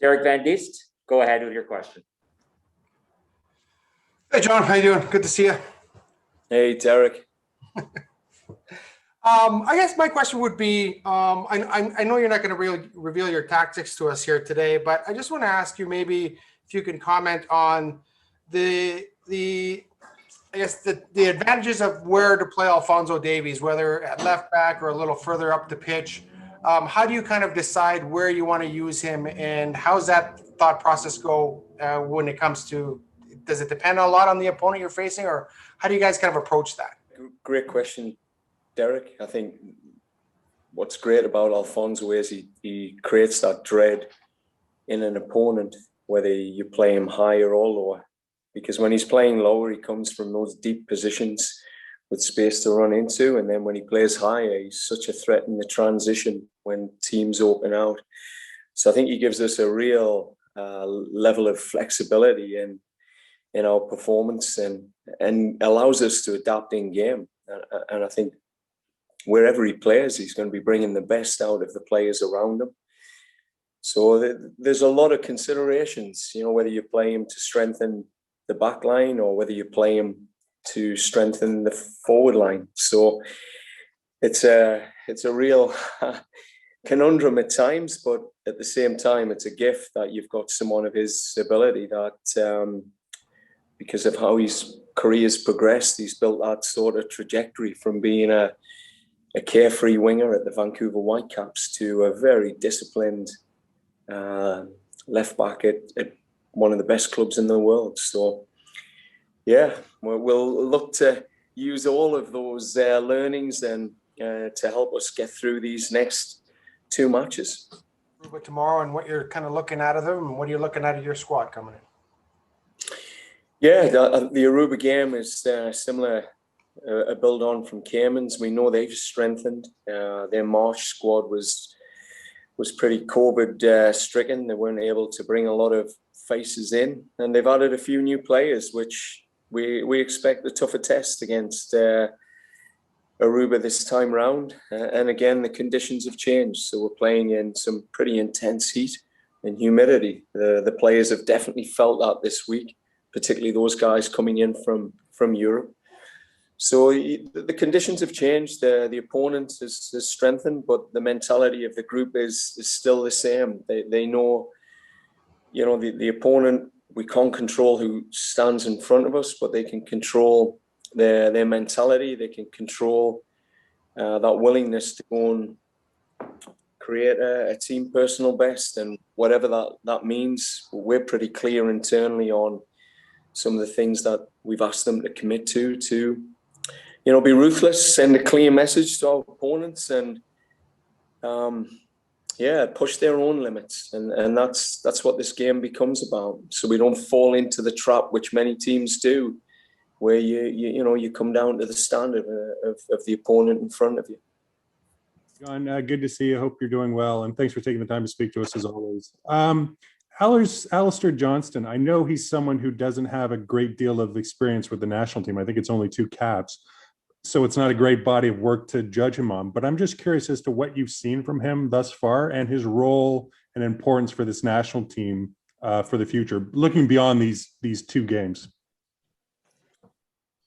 Derek Van Diest, go ahead with your question. Hey, John, how you doing? Good to see you. Hey, Derek. I guess my question would be, I know you're not going to really reveal your tactics to us here today, but I just want to ask you maybe if you can comment on the advantages of where to play Alphonso Davies, whether at left back or a little further up the pitch. How do you kind of decide where you want to use him, and how's that thought process go when it comes to? Does it depend a lot on the opponent you're facing, or how do you guys kind of approach that? Great question, Derek. I think what's great about Alphonso is he creates that dread in an opponent, whether you play him higher or lower. Because when he's playing lower, he comes from those deep positions with space to run into. And then when he plays higher, he's such a threat in the transition when teams open out. So I think he gives us a real level of flexibility in our performance and allows us to adapt in game. And I think wherever he plays, he's going to be bringing the best out of the players around him. So there's a lot of considerations, whether you play him to strengthen the back line or whether you play him to strengthen the forward line. So it's a real conundrum at times, but at the same time, it's a gift that you've got someone of his ability that, because of how his career's progressed, he's built that sort of trajectory from being a carefree winger at the Vancouver Whitecaps to a very disciplined left back at one of the best clubs in the world. So, yeah, we'll look to use all of those learnings and to help us get through these next two matches. Tomorrow, and what you're kind of looking out of them, and what are you looking at of your squad coming in? Yeah, the Aruba game is similar, a build on from Cayman's. We know they've strengthened. Their March squad was pretty COVID stricken. They weren't able to bring a lot of faces in, and they've added a few new players, which we expect a tougher test against Aruba this time round. And again, the conditions have changed, so we're playing in some pretty intense heat and humidity. The players have definitely felt that this week, particularly those guys coming in from Europe. So the conditions have changed. The opponent has strengthened, but the mentality of the group is still the same. They know, the opponent, we can't control who stands in front of us, but they can control their mentality. They can control that willingness to go and create a team personal best, and whatever that means. We're pretty clear internally on some of the things that we've asked them to commit to be ruthless, send a clear message to our opponents, and push their own limits. And that's what this game becomes about. So we don't fall into the trap, which many teams do, where you come down to the standard of the opponent in front of you. John, good to see you. Hope you're doing well, and thanks for taking the time to speak to us as always. Alistair Johnston, I know he's someone who doesn't have a great deal of experience with the national team. I think it's only 2 caps, so it's not a great body of work to judge him on. But I'm just curious as to what you've seen from him thus far and his role and importance for this national team for the future, looking beyond these 2 games.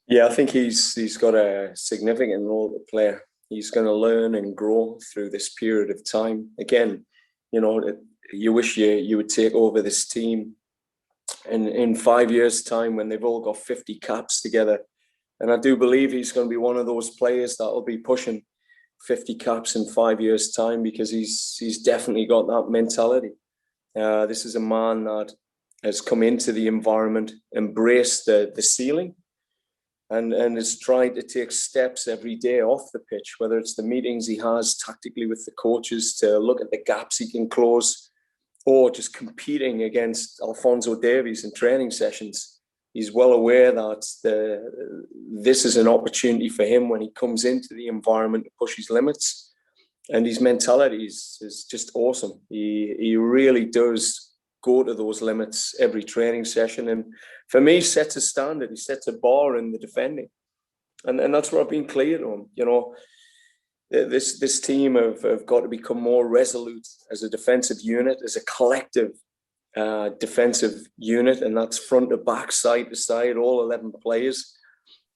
Yeah, I think he's got a significant role to play. He's going to learn and grow through this period of time. Again, you wish you would take over this team in 5 years' time when they've all got 50 caps together. And I do believe he's going to be one of those players that will be pushing 50 caps in 5 years' time, because he's definitely got that mentality. This is a man that has come into the environment, embraced the ceiling, and has tried to take steps every day off the pitch, whether it's the meetings he has tactically with the coaches to look at the gaps he can close, or just competing against Alphonso Davies in training sessions. He's well aware that this is an opportunity for him when he comes into the environment to push his limits. And his mentality is just awesome. He really does go to those limits every training session. And for me, sets a standard. He sets a bar in the defending. And that's what I've been clear on. This team have got to become more resolute as a defensive unit, as a collective, defensive unit, and that's front to back, side to side, all 11 players.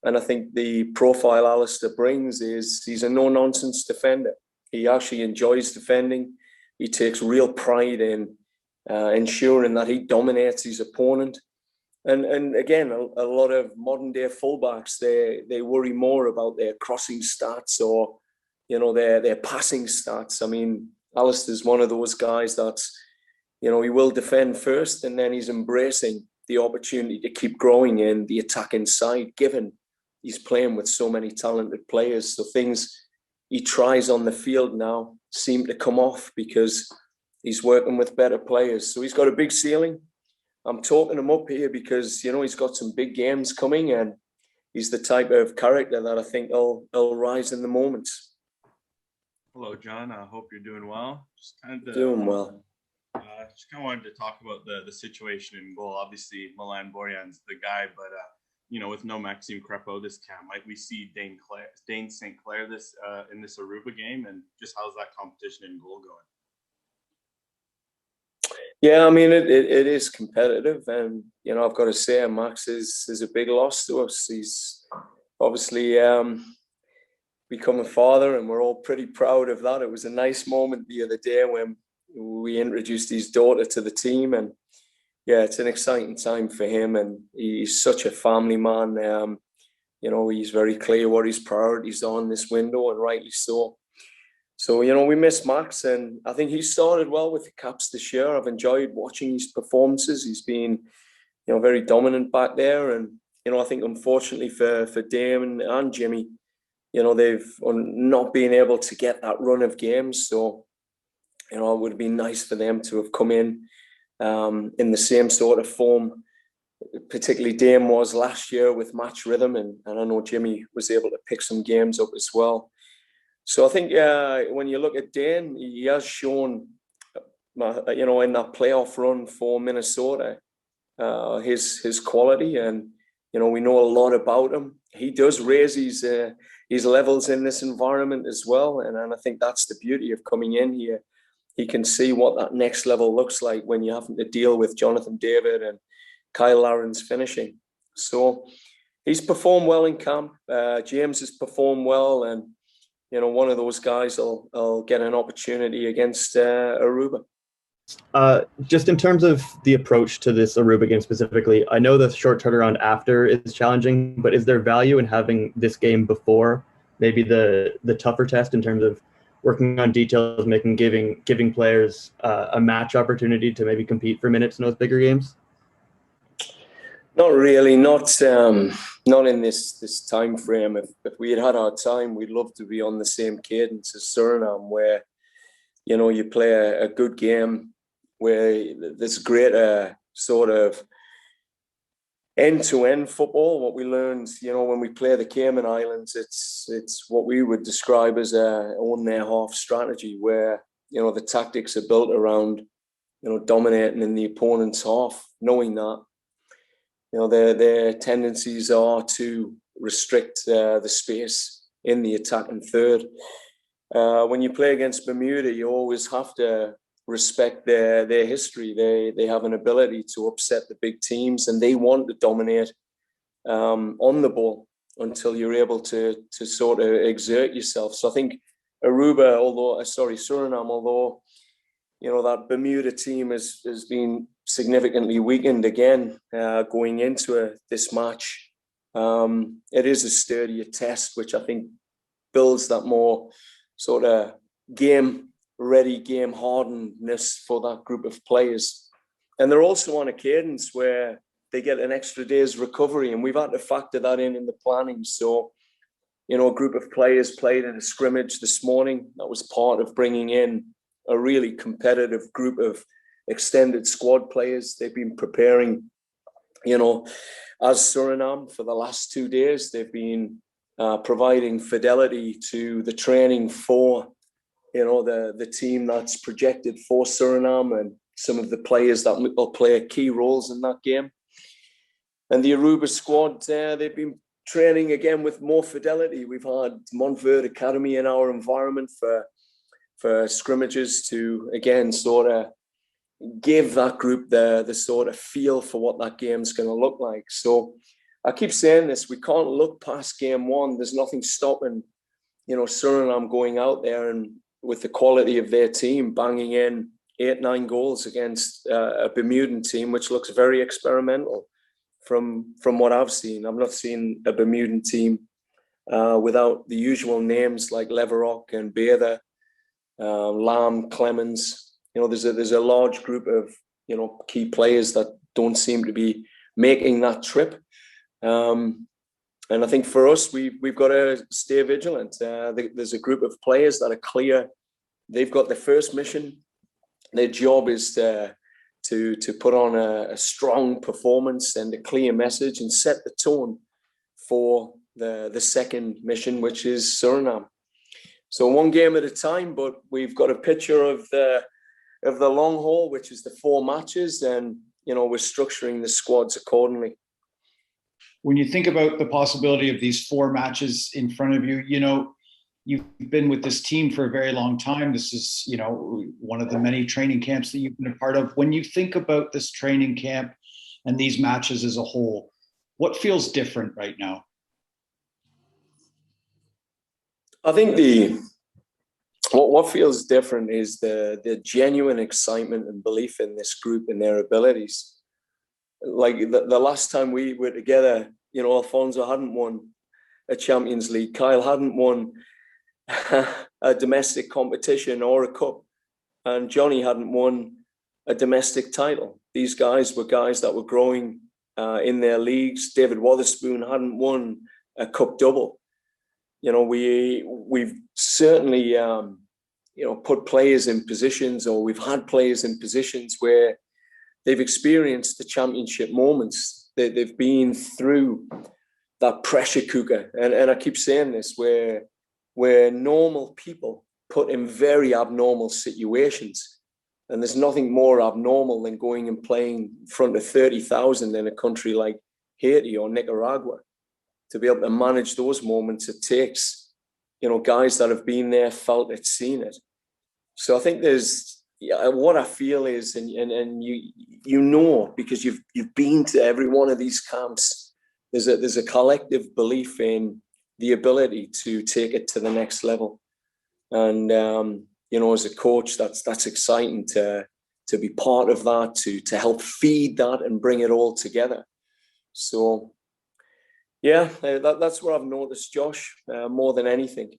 And I think the profile Alistair brings is he's a no-nonsense defender. He actually enjoys defending. He takes real pride in ensuring that he dominates his opponent. And again, a lot of modern day fullbacks, they worry more about their crossing stats or, you know, their passing stats. I mean, Alistair's one of those guys that's, you know, he will defend first, and then he's embracing the opportunity to keep growing in the attacking side, given he's playing with so many talented players. So things he tries on the field now seem to come off because he's working with better players. So he's got a big ceiling. I'm talking him up here because, you know, he's got some big games coming, and he's the type of character that I think will rise in the moments. Hello, John. I hope you're doing well. Just kind of Doing well. Just kind of wanted to talk about the situation in goal. Obviously, Milan Borjan's the guy, but you know, with no Maxime Crepeau this camp, might we see Dane St. Clair this in this Aruba game, and just how's that competition in goal going? Yeah, I mean, it is competitive, and, you know, I've got to say, Max is a big loss to us. He's obviously become a father, and we're all pretty proud of that. It was a nice moment the other day when we introduced his daughter to the team, and yeah, it's an exciting time for him, and he's such a family man. You know, he's very clear what his priorities are in this window, and rightly so. So, you know, we miss Max, and I think he started well with the Caps this year. I've enjoyed watching his performances. He's been, you know, very dominant back there. And, you know, I think unfortunately for Damon and Jimmy, you know, they've not been able to get that run of games. So, you know, it would have been nice for them to have come in the same sort of form, particularly Dame was last year with match rhythm. And I know Jimmy was able to pick some games up as well. So I think when you look at Dane, he has shown, you know, in that playoff run for Minnesota, his quality, and, you know, we know a lot about him. He does raise his levels in this environment as well, and I think that's the beauty of coming in here. He can see what that next level looks like when you're having to deal with Jonathan David and Kyle Laren's finishing. So he's performed well in camp. James has performed well, and, you know, one of those guys will get an opportunity against Aruba. Just in terms of the approach to this Aruba game specifically, I know the short turnaround after is challenging, but is there value in having this game before maybe the tougher test in terms of working on details, giving players a match opportunity to maybe compete for minutes in those bigger games? Not really, not in this time frame. If we had our time, we'd love to be on the same cadence as Suriname, where, you know, you play a good game, where there's greater sort of end-to-end football. What we learned, you know, when we play the Cayman Islands, it's what we would describe as a own their half strategy, where, you know, the tactics are built around, you know, dominating in the opponent's half, knowing that, you know, their tendencies are to restrict the space in the attacking third. When you play against Bermuda, you always have to respect their history. They have an ability to upset the big teams, and they want to dominate on the ball until you're able to sort of exert yourself. So I think Suriname, although, you know, that Bermuda team has been significantly weakened again going into this match. It is a sturdier test, which I think builds that more sort of game-ready, game-hardenedness for that group of players. And they're also on a cadence where they get an extra day's recovery, and we've had to factor that in the planning. So, you know, a group of players played in a scrimmage this morning. That was part of bringing in a really competitive group of extended squad players. They've been preparing, you know, as Suriname for the last 2 days. They've been providing fidelity to the training for, you know, the team that's projected for Suriname, and some of the players that will play key roles in that game. And the Aruba squad, they've been training again with more fidelity. We've had Montverde Academy in our environment for scrimmages to, again, sort of, give that group the sort of feel for what that game's going to look like. So I keep saying this, we can't look past game one. There's nothing stopping, Suriname going out there and with the quality of their team, banging in 8-9 goals against a Bermudan team, which looks very experimental from what I've seen. I've not seen a Bermudan team without the usual names like Leverock and Bather, Lam, Clemens. There's a large group of key players that don't seem to be making that trip, and I think for us we've got to stay vigilant. There's a group of players that are clear. They've got their first mission. Their job is to put on a strong performance and a clear message and set the tone for the second mission, which is Suriname. So one game at a time, but we've got a picture of the long haul, which is the 4 matches, and we're structuring the squads accordingly. When you think about the possibility of these 4 matches in front of you, you've been with this team for a very long time. This is, one of the many training camps that you've been a part of. When you think about this training camp and these matches as a whole, what feels different right now? I think what feels different is the genuine excitement and belief in this group and their abilities. Like the last time we were together, Alfonso hadn't won a Champions League. Kyle hadn't won a domestic competition or a cup, and Johnny hadn't won a domestic title. These guys were guys that were growing in their leagues. David Wotherspoon hadn't won a cup double. We've certainly put players in positions, or we've had players in positions where they've experienced the championship moments. They've been through that pressure cooker, and I keep saying this, where normal people put in very abnormal situations. And there's nothing more abnormal than going and playing in front of 30,000 in a country like Haiti or Nicaragua. To be able to manage those moments, it takes, guys that have been there, felt it, seen it. So I think what I feel is, and because you've been to every one of these camps, there's a collective belief in the ability to take it to the next level. And as a coach, that's exciting to be part of that, to help feed that and bring it all together. So yeah, that's what I've noticed, Josh, more than anything.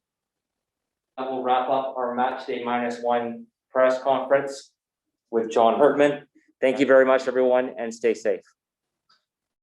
That will wrap up our match day -1 press conference with John Herdman. Thank you very much, everyone, and stay safe.